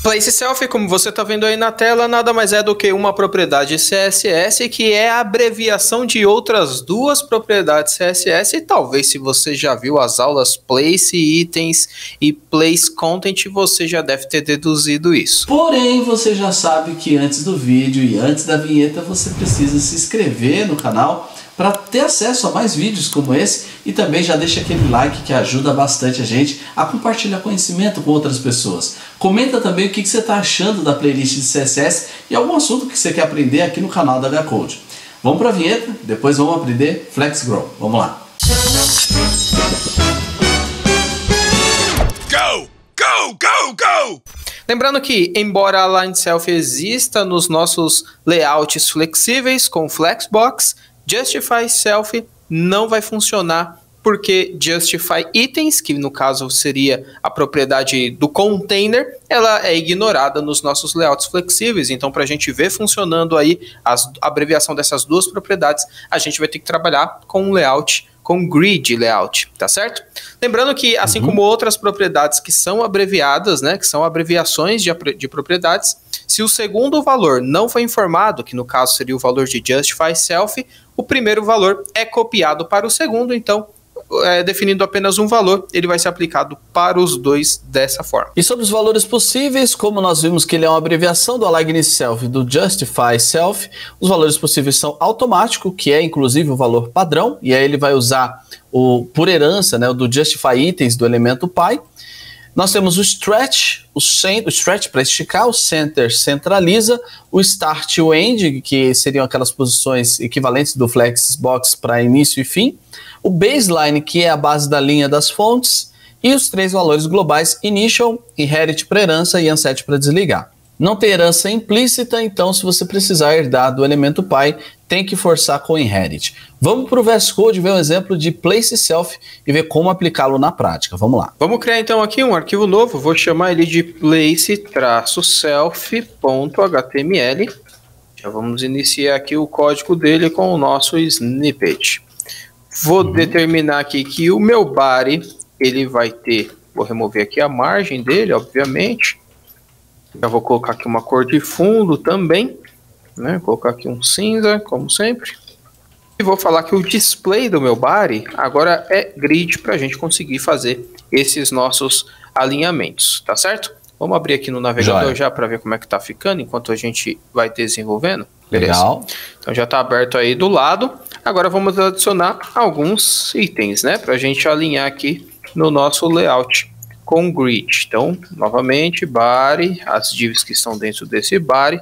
Place Self, como você está vendo aí na tela, nada mais é do que uma propriedade CSS que é a abreviação de outras duas propriedades CSS, e talvez se você já viu as aulas Place Itens e Place Content, você já deve ter deduzido isso. Porém, você já sabe que antes do vídeo e antes da vinheta você precisa se inscrever no canal para ter acesso a mais vídeos como esse, e também já deixa aquele like que ajuda bastante a gente a compartilhar conhecimento com outras pessoas. Comenta também o que você está achando da playlist de CSS e algum assunto que você quer aprender aqui no canal da HCode. Vamos para a vinheta, depois vamos aprender FlexGrow. Vamos lá! Go! Go! Go! Go! Lembrando que, embora a Align Self exista nos nossos layouts flexíveis com Flexbox, Justify Self não vai funcionar porque Justify Itens, que no caso seria a propriedade do container, ela é ignorada nos nossos layouts flexíveis. Então, para a gente ver funcionando aí a abreviação dessas duas propriedades, a gente vai ter que trabalhar com um layout, com grid layout, tá certo? Lembrando que, assim como outras propriedades que são abreviadas, né, que são abreviações de propriedades, se o segundo valor não foi informado, que no caso seria o valor de Justify Self, o primeiro valor é copiado para o segundo, então, definindo apenas um valor, ele vai ser aplicado para os dois dessa forma. E sobre os valores possíveis, como nós vimos que ele é uma abreviação do Align Self e do Justify Self, os valores possíveis são automático, que é inclusive o valor padrão, e aí ele vai usar por herança, né, o do Justify Itens do elemento Py. Nós temos o stretch, o stretch para esticar, o center centraliza, o start e o end, que seriam aquelas posições equivalentes do Flexbox para início e fim, o baseline, que é a base da linha das fontes, e os três valores globais initial, inherit para herança e unset para desligar. Não tem herança implícita, então se você precisar herdar do elemento Py, tem que forçar com inherit. Vamos para o VS Code ver um exemplo de Place Self e ver como aplicá-lo na prática. Vamos lá. Vamos criar então aqui um arquivo novo, vou chamar ele de place-self.html. Já vamos iniciar aqui o código dele com o nosso snippet. Vou determinar aqui que o meu body, ele vai ter, vou remover aqui a margem dele, obviamente. Já vou colocar aqui uma cor de fundo também, né? Vou colocar aqui um cinza, como sempre. E vou falar que o display do meu body agora é grid para a gente conseguir fazer esses nossos alinhamentos, tá certo? Vamos abrir aqui no navegador já para ver como é que tá ficando enquanto a gente vai desenvolvendo. Beleza. Legal. Então já está aberto aí do lado. Agora vamos adicionar alguns itens, né? Para a gente alinhar aqui no nosso layout com grid. Então, novamente, body, as divs que estão dentro desse body.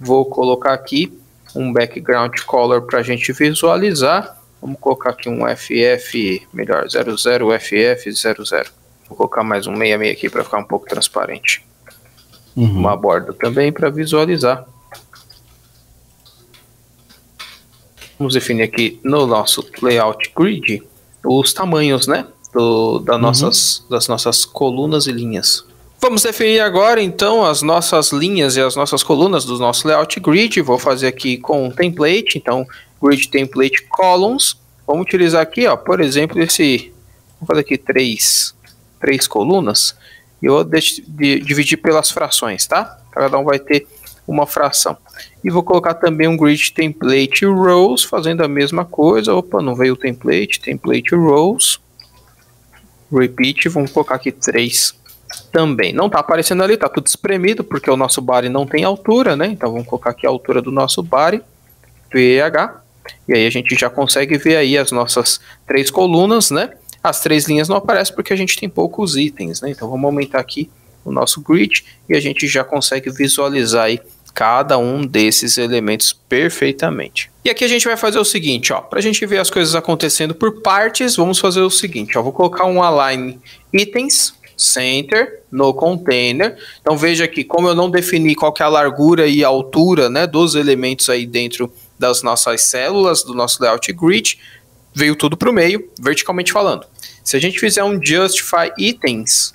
Vou colocar aqui um background color para a gente visualizar. Vamos colocar aqui um FF, melhor, 00FF00. Vou colocar mais um 66 aqui para ficar um pouco transparente. Uma borda também para visualizar. Vamos definir aqui no nosso layout grid os tamanhos, né? Das nossas colunas e linhas. Vamos definir agora então as nossas linhas e as nossas colunas do nosso layout grid. Vou fazer aqui com um template, então grid template columns. Vamos utilizar aqui, ó, por exemplo, vamos fazer aqui três colunas e eu vou dividir pelas frações, tá? Cada um vai ter uma fração. E vou colocar também um grid template rows, fazendo a mesma coisa. Opa, não veio o template rows. Repeat, vamos colocar aqui 3 também. Não está aparecendo ali, está tudo espremido, porque o nosso body não tem altura, né? Então vamos colocar aqui a altura do nosso body, VH, e aí a gente já consegue ver aí as nossas 3 colunas, né? As 3 linhas não aparecem porque a gente tem poucos itens, né? Então vamos aumentar aqui o nosso grid e a gente já consegue visualizar aí cada um desses elementos perfeitamente. E aqui a gente vai fazer o seguinte, ó, para a gente ver as coisas acontecendo por partes, vamos fazer o seguinte, ó, vou colocar um align itens, center, no container. Então veja aqui, como eu não defini qual que é a largura e a altura, né, dos elementos aí dentro das nossas células, do nosso layout grid, veio tudo para o meio, verticalmente falando. Se a gente fizer um justify itens,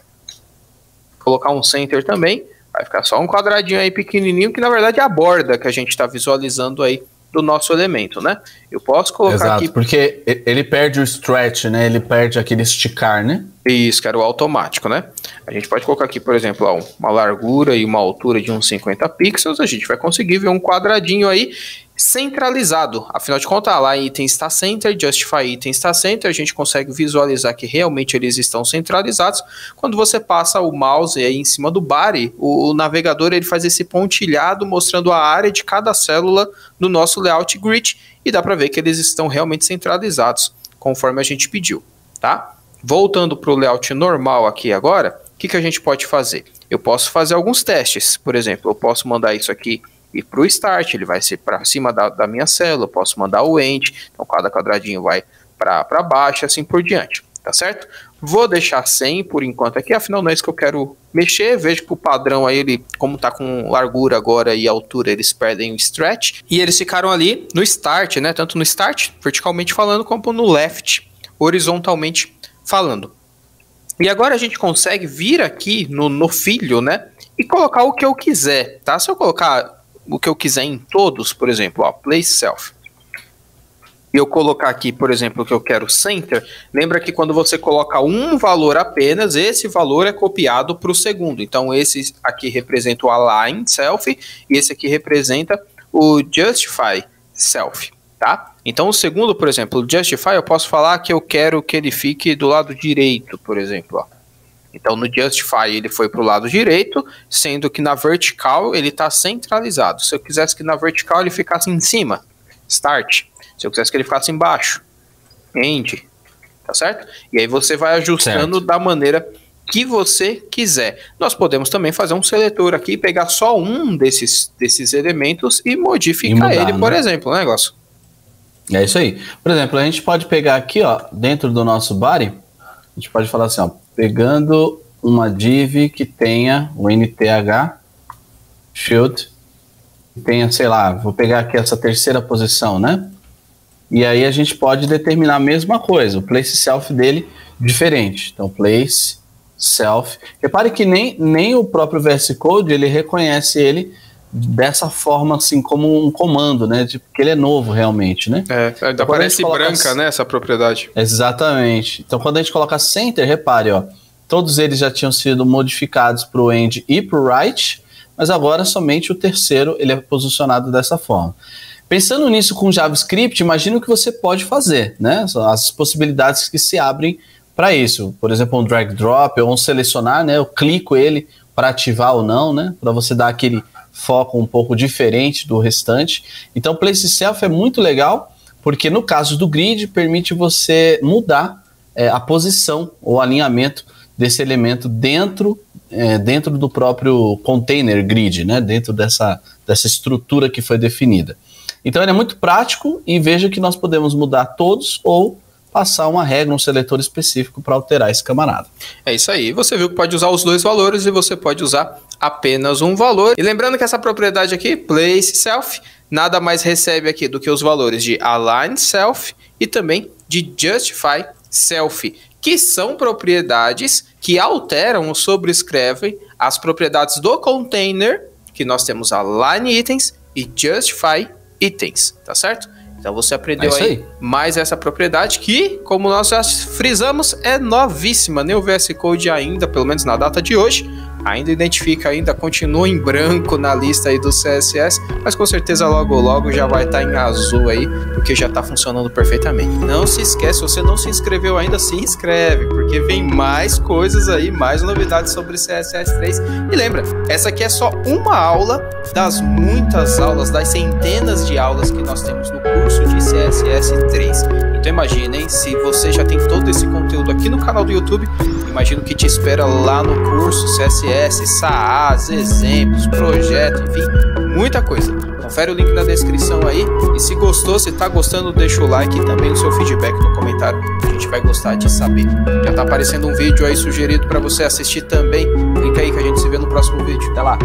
colocar um center também, vai ficar só um quadradinho aí pequenininho, que na verdade é a borda que a gente está visualizando aí do nosso elemento, né? Eu posso colocar aqui... porque ele perde o stretch, né? Ele perde aquele esticar, né? Isso, que era o automático, né? A gente pode colocar aqui, por exemplo, ó, uma largura e uma altura de uns 50 pixels, a gente vai conseguir ver um quadradinho aí centralizado. Afinal de contas, lá em Itens está Center, Justify Itens está Center, a gente consegue visualizar que realmente eles estão centralizados. Quando você passa o mouse aí em cima do body, o navegador ele faz esse pontilhado mostrando a área de cada célula do nosso layout grid e dá para ver que eles estão realmente centralizados, conforme a gente pediu, tá? Voltando para o layout normal aqui agora, o que a gente pode fazer? Eu posso fazer alguns testes, por exemplo, eu posso mandar isso aqui ir para o start, ele vai ser para cima da minha célula, eu posso mandar o end, então cada quadradinho vai para baixo, assim por diante, tá certo? Vou deixar 100 por enquanto aqui, afinal não é isso que eu quero mexer, vejo que o padrão aí, ele, como tá com largura agora e altura, eles perdem o stretch, e eles ficaram ali no start, né, tanto no start, verticalmente falando, como no left, horizontalmente falando. E agora a gente consegue vir aqui no filho, né, e colocar o que eu quiser, tá? Se eu colocar o que eu quiser em todos, por exemplo, ó, place self, e eu colocar aqui, por exemplo, o que eu quero center, lembra que quando você coloca um valor apenas, esse valor é copiado para o segundo. Então esse aqui representa o align self, e esse aqui representa o justify self, tá? Então o segundo, por exemplo, o justify, eu posso falar que eu quero que ele fique do lado direito, por exemplo, ó. Então no justify ele foi para o lado direito, sendo que na vertical ele está centralizado. Se eu quisesse que na vertical ele ficasse em cima, start. Se eu quisesse que ele ficasse embaixo, end, tá certo? E aí você vai ajustando da maneira que você quiser. Nós podemos também fazer um seletor aqui, pegar só um desses elementos e modificar ele, por exemplo, né, negócio? É isso aí. Por exemplo, a gente pode pegar aqui, ó, dentro do nosso body, a gente pode falar assim, ó, pegando uma div que tenha o nth field, que tenha, sei lá, vou pegar aqui essa terceira posição, né? E aí a gente pode determinar a mesma coisa, o place self dele diferente. Então, place self. Repare que nem o próprio VS Code, ele reconhece ele dessa forma, assim, como um comando, né? Porque ele é novo realmente, né? Ainda parece branca, né, essa propriedade. Exatamente. Então, quando a gente coloca center, repare, ó, todos eles já tinham sido modificados para o end e para o right, mas agora somente o terceiro ele é posicionado dessa forma. Pensando nisso com JavaScript, imagina o que você pode fazer, né? As possibilidades que se abrem para isso. Por exemplo, um drag drop ou um selecionar, né? Eu clico ele para ativar ou não, né? Para você dar aquele foco um pouco diferente do restante. Então, place self é muito legal, porque no caso do grid, permite você mudar a posição ou alinhamento desse elemento dentro do próprio container grid, né? Dentro dessa estrutura que foi definida. Então ele é muito prático e veja que nós podemos mudar todos ou passar uma regra, um seletor específico para alterar esse camarada. É isso aí. Você viu que pode usar os dois valores e você pode usar apenas um valor. E lembrando que essa propriedade aqui, place self, nada mais recebe aqui do que os valores de align self e também de justify self, que são propriedades que alteram ou sobrescrevem as propriedades do container, que nós temos align itens e justify itens, tá certo? Então você aprendeu aí mais essa propriedade que, como nós já frisamos, é novíssima. Nem o VS Code ainda, pelo menos na data de hoje, ainda identifica, ainda continua em branco na lista aí do CSS, mas com certeza logo já vai estar em azul aí, porque já está funcionando perfeitamente. Não se esquece, se você não se inscreveu ainda, se inscreve, porque vem mais coisas aí, mais novidades sobre CSS3. E lembra, essa aqui é só uma aula das muitas aulas, das centenas de aulas que nós temos no curso de CSS3. Então imaginem, se você já tem todo esse conteúdo aqui no canal do YouTube, imagina o que te espera lá no curso CSS, SAAS, exemplos, projeto, enfim, muita coisa. Confere o link na descrição aí e se gostou, se tá gostando, deixa o like e também o seu feedback no comentário, a gente vai gostar de saber. Já tá aparecendo um vídeo aí sugerido para você assistir também, clica aí que a gente se vê no próximo vídeo. Até lá!